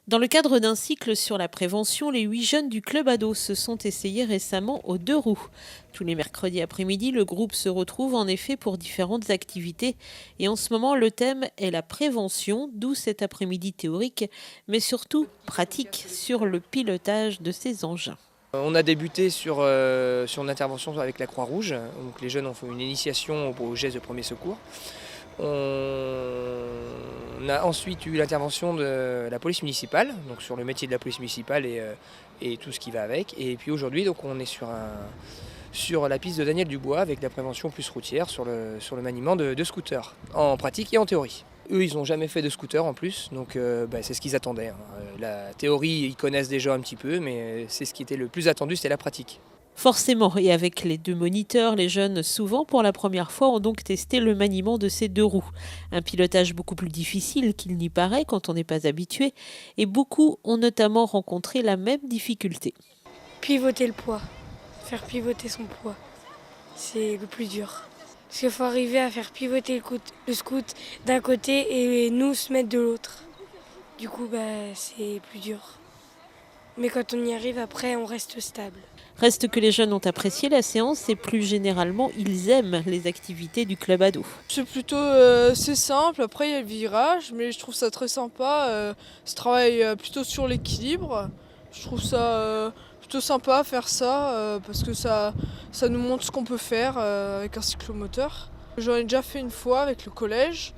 Dans le cadre d'un cycle sur la prévention, les 8 jeunes du club ado se sont essayés récemment aux 2 roues. Tous les mercredis après-midi, le groupe se retrouve en effet pour différentes activités. Et en ce moment, le thème est la prévention, d'où cet après-midi théorique, mais surtout pratique sur le pilotage de ces engins. On a débuté sur une intervention avec la Croix-Rouge. Donc les jeunes ont fait une initiation au geste de premier secours. On a ensuite eu l'intervention de la police municipale, donc sur le métier de la police municipale et tout ce qui va avec. Et puis aujourd'hui, donc on est sur la piste de Daniel Dubois avec la prévention plus routière sur le maniement de scooters, en pratique et en théorie. Eux, ils n'ont jamais fait de scooter en plus, donc c'est ce qu'ils attendaient. La théorie, ils connaissent déjà un petit peu, mais c'est ce qui était le plus attendu, c'était la pratique. Forcément, et avec les 2 moniteurs, les jeunes, souvent pour la première fois, ont donc testé le maniement de ces 2 roues. Un pilotage beaucoup plus difficile qu'il n'y paraît quand on n'est pas habitué, et beaucoup ont notamment rencontré la même difficulté. Pivoter le poids, faire pivoter son poids, c'est le plus dur. Parce qu'il faut arriver à faire pivoter le scoot d'un côté et nous se mettre de l'autre. Du coup, c'est plus dur. Mais quand on y arrive, après, on reste stable. Reste que les jeunes ont apprécié la séance et plus généralement, ils aiment les activités du club ado. C'est simple, après il y a le virage, mais je trouve ça très sympa. Ce travail plutôt sur l'équilibre. Je trouve ça plutôt sympa à faire ça parce que ça nous montre ce qu'on peut faire avec un cyclomoteur. J'en ai déjà fait une fois avec le collège,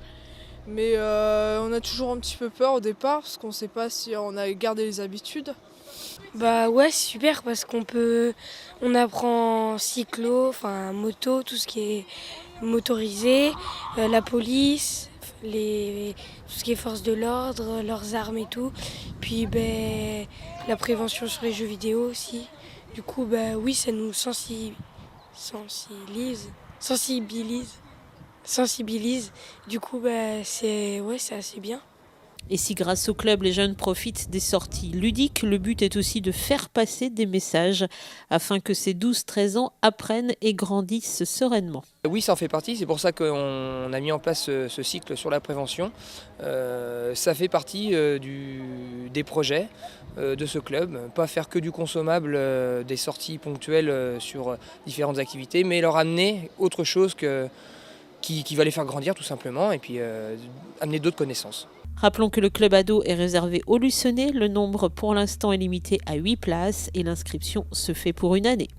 mais on a toujours un petit peu peur au départ parce qu'on ne sait pas si on a gardé les habitudes. Bah ouais, c'est super parce on apprend cyclo, enfin moto, tout ce qui est motorisé, la police, tout ce qui est force de l'ordre, leurs armes et tout. Puis la prévention sur les jeux vidéo aussi. Du coup, oui, ça nous sensibilise. Du coup, c'est assez bien. Et si grâce au club, les jeunes profitent des sorties ludiques, le but est aussi de faire passer des messages afin que ces 12-13 ans apprennent et grandissent sereinement. Oui, ça en fait partie, c'est pour ça qu'on a mis en place ce cycle sur la prévention. Ça fait partie des projets de ce club, pas faire que du consommable, des sorties ponctuelles sur différentes activités, mais leur amener autre chose qui va les faire grandir tout simplement et puis amener d'autres connaissances. Rappelons que le club ado est réservé aux Lucenais. Le nombre pour l'instant est limité à 8 places et l'inscription se fait pour une année.